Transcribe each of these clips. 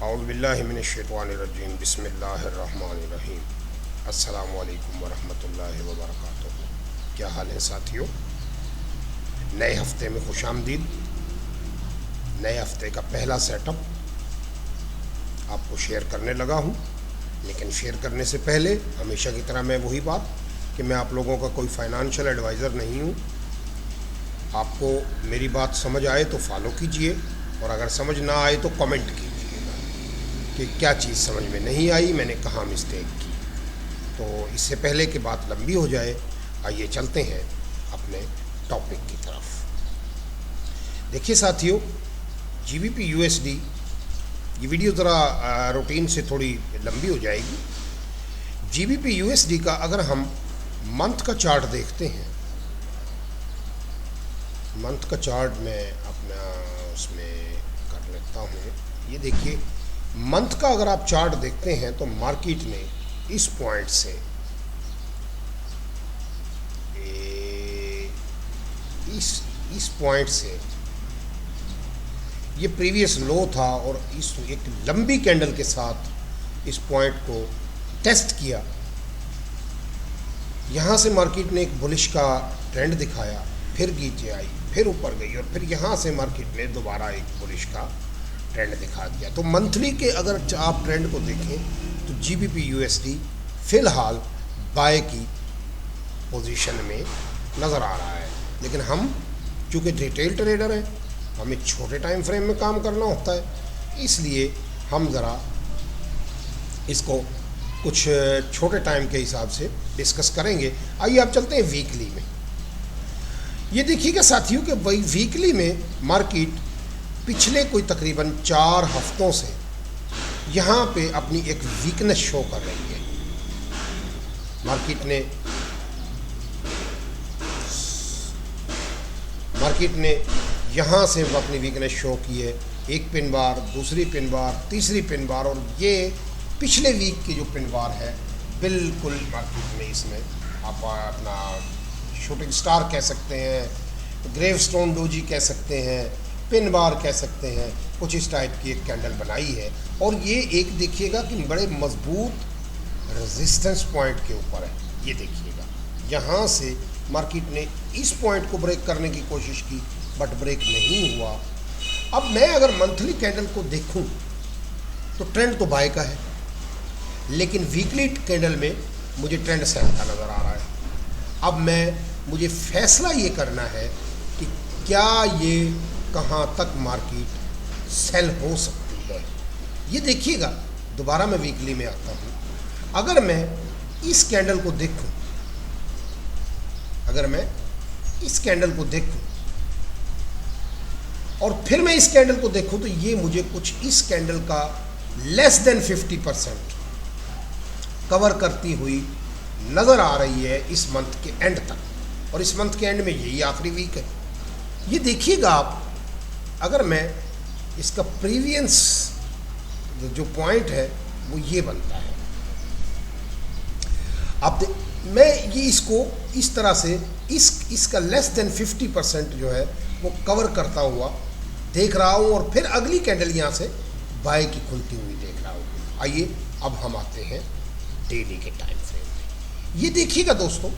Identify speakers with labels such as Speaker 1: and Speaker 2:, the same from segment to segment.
Speaker 1: औज़ुबिल्लाहिमिनश्शैतानिर्रजीम बिस्मिल्लाहिर्रहमानिर्रहीम। अस्सलामु अलैकुम वरहमतुल्लाहि वबरकातुहू। क्या हाल है साथियों? नए हफ्ते में खुशामदीद। नए हफ्ते का पहला सेटअप आपको शेयर करने लगा हूँ, लेकिन शेयर करने से पहले हमेशा की तरह मैं वही बात कि मैं आप लोगों का कोई फाइनेंशियल एडवाइज़र नहीं हूँ। आपको मेरी बात समझ आए तो फॉलो कीजिए, और अगर समझ ना आए तो कमेंट कीजिएगा कि क्या चीज़ समझ में नहीं आई, मैंने कहाँ मिस्टेक की। तो इससे पहले कि बात लंबी हो जाए, आइए चलते हैं अपने टॉपिक की तरफ। देखिए साथियों, GBP USD, ये वीडियो ज़रा रूटीन से थोड़ी लंबी हो जाएगी। GBP USD का अगर हम मंथ का चार्ट देखते हैं, मंथ का चार्ट मैं अपना उसमें कर लेता हूँ। ये देखिए, मंथ का अगर आप चार्ट देखते हैं तो मार्केट ने इस पॉइंट से इस पॉइंट से ये प्रीवियस लो था, और इस एक लंबी कैंडल के साथ इस पॉइंट को टेस्ट किया। यहाँ से मार्केट ने एक बुलिश का ट्रेंड दिखाया, फिर नीचे आई, फिर ऊपर गई, और फिर यहाँ से मार्केट ने दोबारा एक बुलिश का ट्रेंड दिखा दिया। तो मंथली के अगर आप ट्रेंड को देखें तो GBP USD फिलहाल बाय की पोजीशन में नज़र आ रहा है। लेकिन हम चूँकि रिटेल ट्रेडर हैं, हमें छोटे टाइम फ्रेम में काम करना होता है, इसलिए हम ज़रा इसको कुछ छोटे टाइम के हिसाब से डिस्कस करेंगे। आइए आप चलते हैं वीकली में। ये देखिएगा साथियों कि वही वीकली में मार्केट पिछले कोई तकरीबन 4 हफ्तों से यहाँ पे अपनी एक वीकनेस शो कर रही है। मार्केट ने यहाँ से अपनी वीकनेस शो की है। एक पिन बार, दूसरी पिन बार, तीसरी पिन बार, और ये पिछले वीक की जो पिन बार है, बिल्कुल मार्केट ने इसमें आप अपना शूटिंग स्टार कह सकते हैं, ग्रेवस्टोन डोजी कह सकते हैं, पिन बार कह सकते हैं, कुछ इस टाइप की एक कैंडल बनाई है। और ये एक देखिएगा कि बड़े मजबूत रेजिस्टेंस पॉइंट के ऊपर है। ये देखिएगा, यहाँ से मार्केट ने इस पॉइंट को ब्रेक करने की कोशिश की, बट ब्रेक नहीं हुआ। अब मैं अगर मंथली कैंडल को देखूं तो ट्रेंड तो बाय का है, लेकिन वीकली कैंडल में मुझे ट्रेंड सेल का नज़र आ रहा है। अब मुझे फैसला ये करना है कि क्या ये कहाँ तक मार्केट सेल हो सकती है। ये देखिएगा, दोबारा मैं वीकली में आता हूँ। अगर मैं इस कैंडल को देखूं, और फिर मैं इस कैंडल को देखूं, तो ये मुझे कुछ इस कैंडल का लेस देन 50% कवर करती हुई नज़र आ रही है इस मंथ के एंड तक। और इस मंथ के एंड में यही आखिरी वीक है। ये देखिएगा आप, अगर मैं इसका प्रीवियस जो पॉइंट है वो ये बनता है। अब मैं ये इसको इस तरह से इसका लेस देन 50% जो है वो कवर करता हुआ देख रहा हूँ, और फिर अगली कैंडल यहाँ से बाय की खुलती हुई देख रहा हूँ। आइए अब हम आते हैं डेली के टाइम फ्रेम में। ये देखिएगा दोस्तों,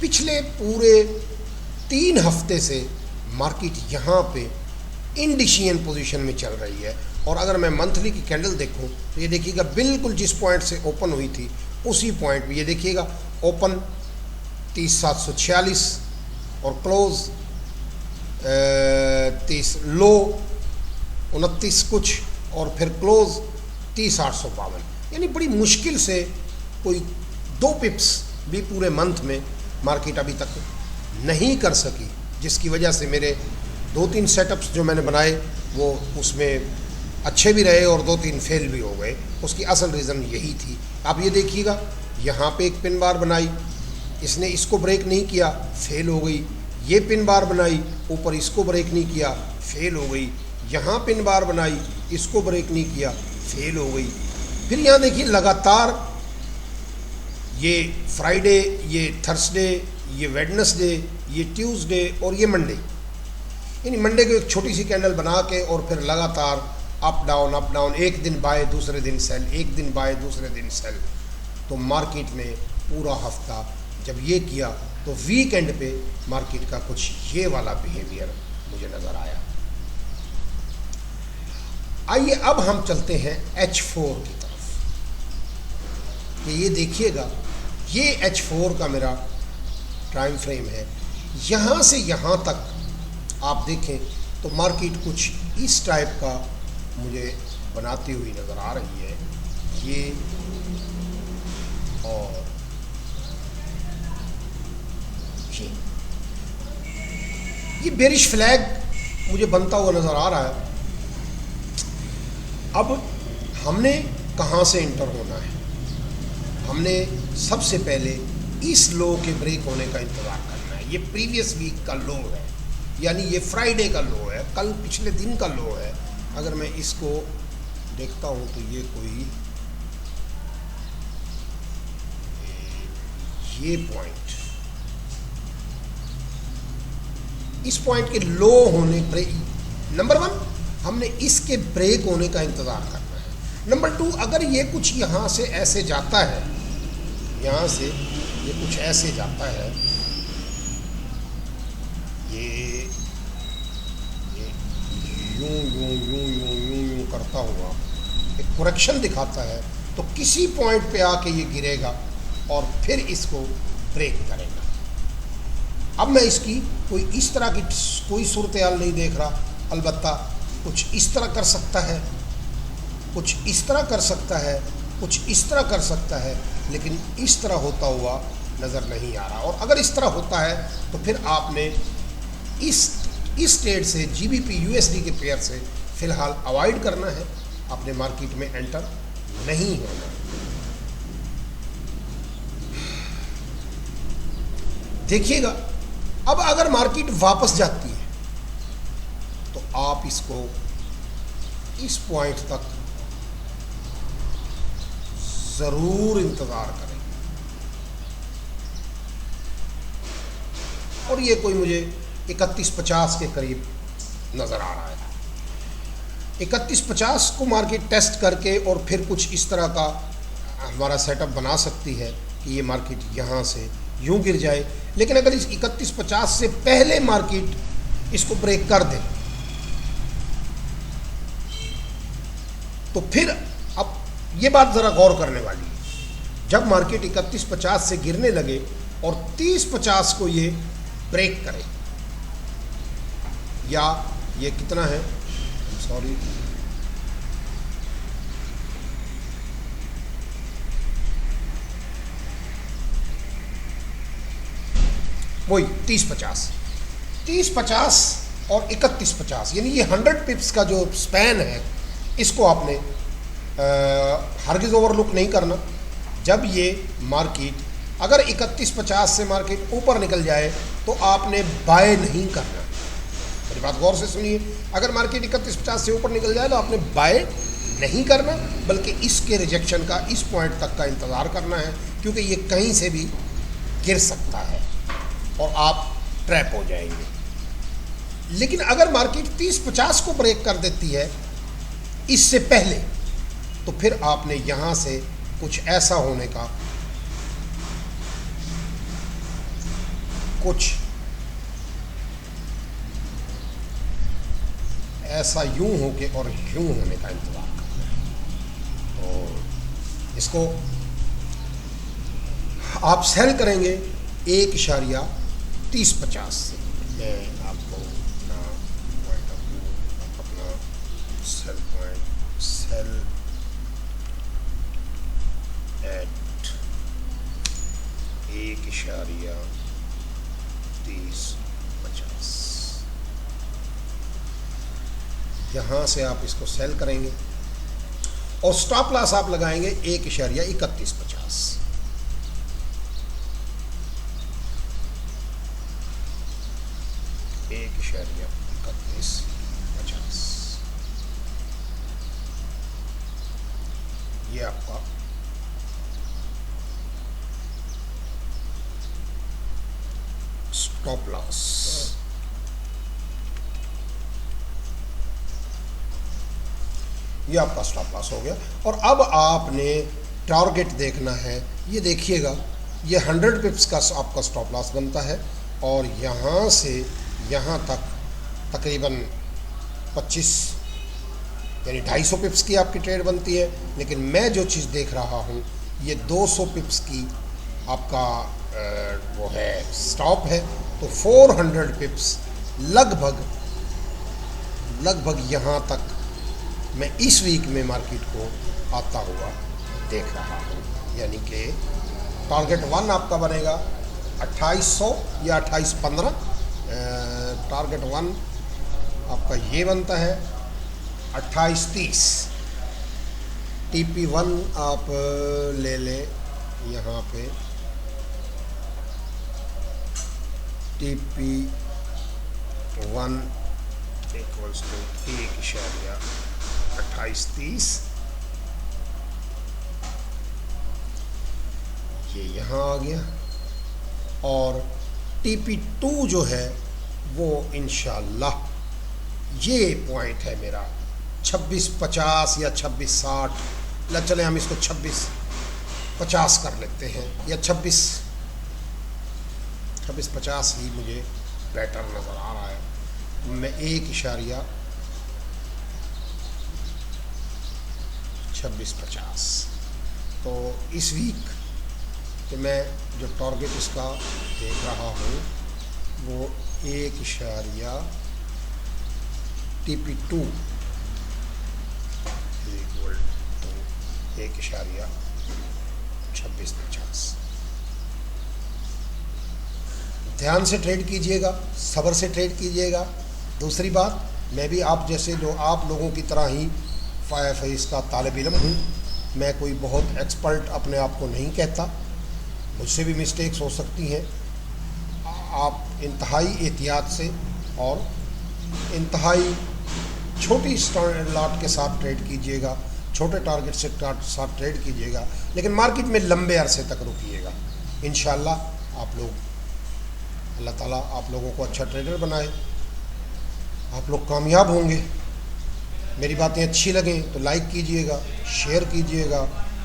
Speaker 1: पिछले पूरे 3 हफ्ते से मार्केट यहाँ पे इंडिशियन पोजीशन में चल रही है। और अगर मैं मंथली की कैंडल देखूं तो ये देखिएगा, बिल्कुल जिस पॉइंट से ओपन हुई थी उसी पॉइंट पे ये देखिएगा, ओपन 30,746 और क्लोज 30 लो 29 कुछ, और फिर क्लोज 30,852। यानी बड़ी मुश्किल से कोई 2 पिप्स भी पूरे मंथ में मार्केट अभी तक नहीं कर सकी, जिसकी वजह से मेरे 2-3 सेटअप्स जो मैंने बनाए वो उसमें अच्छे भी रहे और 2-3 फेल भी हो गए। उसकी असल रीज़न यही थी। आप ये देखिएगा, यहाँ पे एक पिन बार बनाई, इसने इसको ब्रेक नहीं किया, फेल हो गई। ये पिन बार बनाई, ऊपर इसको ब्रेक नहीं किया, फेल हो गई। यहाँ पिन बार बनाई, इसको ब्रेक नहीं किया, फेल हो गई। फिर यहाँ देखिए, लगातार ये फ्राइडे, ये थर्सडे, ये वेडनेसडे, ये ट्यूसडे और ये मंडे, यानी मंडे को एक छोटी सी कैंडल बना के और फिर लगातार अप डाउन, एक दिन बाय दूसरे दिन सेल, एक दिन बाय दूसरे दिन सेल। तो मार्केट ने पूरा हफ्ता जब ये किया तो वीकेंड पे मार्केट का कुछ ये वाला बिहेवियर मुझे नज़र आया। आइए अब हम चलते हैं H4 की तरफ। कि ये देखिएगा, ये H4 का मेरा टाइम फ्रेम है। यहाँ से यहाँ तक आप देखें तो मार्केट कुछ इस टाइप का मुझे बनाती हुई नज़र आ रही है। ये और ये बेरिश फ्लैग मुझे बनता हुआ नज़र आ रहा है। अब हमने कहाँ से इंटर होना है? हमने सबसे पहले इस लो के ब्रेक होने का इंतज़ार करना है। ये प्रीवियस वीक का लो है, यानी ये फ्राइडे का लो है, कल पिछले दिन का लो है। अगर मैं इसको देखता हूँ तो ये कोई ये पॉइंट, इस पॉइंट के लो होने ब्रेक, नंबर 1 हमने इसके ब्रेक होने का इंतज़ार करना है। नंबर 2 अगर ये कुछ यहाँ से ऐसे जाता है, यहाँ से ये कुछ ऐसे जाता है, ये यूं करता हुआ एक करेक्शन दिखाता है, तो किसी पॉइंट पे आके ये गिरेगा और फिर इसको ब्रेक करेगा। अब मैं इसकी कोई इस तरह की कोई सूरत हाल नहीं देख रहा, अलबत्ता कुछ इस तरह कर सकता है, कुछ इस तरह कर सकता है, कुछ इस तरह कर सकता है, लेकिन इस तरह होता हुआ नज़र नहीं आ रहा। और अगर इस तरह होता है तो फिर आपने इस ट्रेड से GBP USD के पेयर से फ़िलहाल अवॉइड करना है, अपने मार्केट में एंटर नहीं होना। देखिएगा, अब अगर मार्केट वापस जाती है तो आप इसको इस पॉइंट तक ज़रूर इंतज़ार करें। और ये कोई मुझे 3150 के करीब नज़र आ रहा है। 3150 को मार्केट टेस्ट करके और फिर कुछ इस तरह का हमारा सेटअप बना सकती है कि ये मार्केट यहाँ से यूं गिर जाए। लेकिन अगर इस 3150 से पहले मार्केट इसको ब्रेक कर दे तो फिर, अब ये बात ज़रा गौर करने वाली है, जब मार्केट 3150 से गिरने लगे और 3050 को ये ब्रेक करे, या ये कितना है, सॉरी, वही 3050 और 3150, यानी ये 100 पिप्स का जो स्पैन है, इसको आपने हरगिज़ ओवरलुक नहीं करना। जब ये मार्केट अगर 3150 से मार्केट ऊपर निकल जाए तो आपने बाय नहीं करना। मेरी बात गौर से सुनिए, अगर मार्केट 3150 से ऊपर निकल जाए तो आपने बाय नहीं करना, बल्कि इसके रिजेक्शन का इस पॉइंट तक का इंतज़ार करना है, क्योंकि ये कहीं से भी गिर सकता है और आप ट्रैप हो जाएंगे। लेकिन अगर मार्केट 3050 को ब्रेक कर देती है इससे पहले, तो फिर आपने यहाँ से कुछ ऐसा होने का, कुछ ऐसा यूं होके और यूं होने का इंतज़ार करना है। तो इसको आप सेल करेंगे 1.3050 से। मैं आपको अपना पॉइंट ऑफ व्यू, अपना सेल पॉइंट, सेल एट 1.3050, यहाँ से आप इसको सेल करेंगे और स्टॉप लॉस आप लगाएंगे 1.3150। ये आपका स्टॉप लॉस। ये आपका स्टॉप लॉस हो गया। और अब आपने टारगेट देखना है। ये देखिएगा, ये 100 पिप्स का आपका स्टॉप लॉस बनता है और यहाँ से यहाँ तक तकरीबन 25 यानी 250 पिप्स की आपकी ट्रेड बनती है। लेकिन मैं जो चीज़ देख रहा हूँ ये 200 पिप्स की आपका वो है स्टॉप है। तो 400 पिप्स लगभग यहाँ तक मैं इस वीक में मार्केट को आता हुआ देख रहा हूँ। यानी कि टारगेट 1 आपका बनेगा 2800 या 2815। टारगेट 1 आपका ये बनता है 2830। TP1 आप ले लें यहाँ पे, TP1 इक्वल्स टू 1.2830। ये यहाँ आ गया। और TP2 जो है वो इंशाल्लाह ये पॉइंट है मेरा 2650 या 2660। चले हम इसको 2650 कर लेते हैं या 2650 ही मुझे बेटर नज़र आ रहा है। मैं 1.2650। तो इस वीक कि मैं जो टारगेट इसका देख रहा हूँ वो 1.TP2 इक्वल टू 1.2650। ध्यान से ट्रेड कीजिएगा, सब्र से ट्रेड कीजिएगा। दूसरी बात, मैं भी आप जैसे आप लोगों की तरह ही इसका तालिब इल्म हूँ। मैं कोई बहुत एक्सपर्ट अपने आप को नहीं कहता, मुझसे भी मिस्टेक्स हो सकती हैं। आप इंतहाई एहतियात से और इंतहाई छोटी लॉट के साथ ट्रेड कीजिएगा, छोटे टारगेट से साथ ट्रेड कीजिएगा, लेकिन मार्केट में लंबे अरसे तक रुकिएगा। इंशाल्लाह आप लोग, अल्लाह ताला आप लोगों को अच्छा ट्रेडर बनाए, आप लोग कामयाब होंगे। मेरी बातें अच्छी लगें तो लाइक कीजिएगा, शेयर कीजिएगा,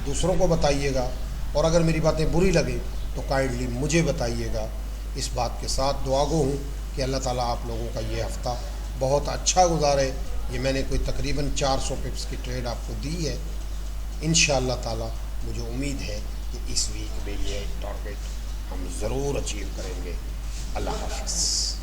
Speaker 1: दूसरों को बताइएगा। और अगर मेरी बातें बुरी लगें तो काइंडली मुझे बताइएगा। इस बात के साथ दुआगो हूँ कि अल्लाह ताला आप लोगों का ये हफ़्ता बहुत अच्छा गुजारे। ये मैंने कोई तकरीबन 400 पिप्स की ट्रेड आपको दी है। इंशाअल्लाह ताला मुझे उम्मीद है कि इस वीक में ये टारगेट हम ज़रूर अचीव करेंगे। अल्लाह हाफ़िज़।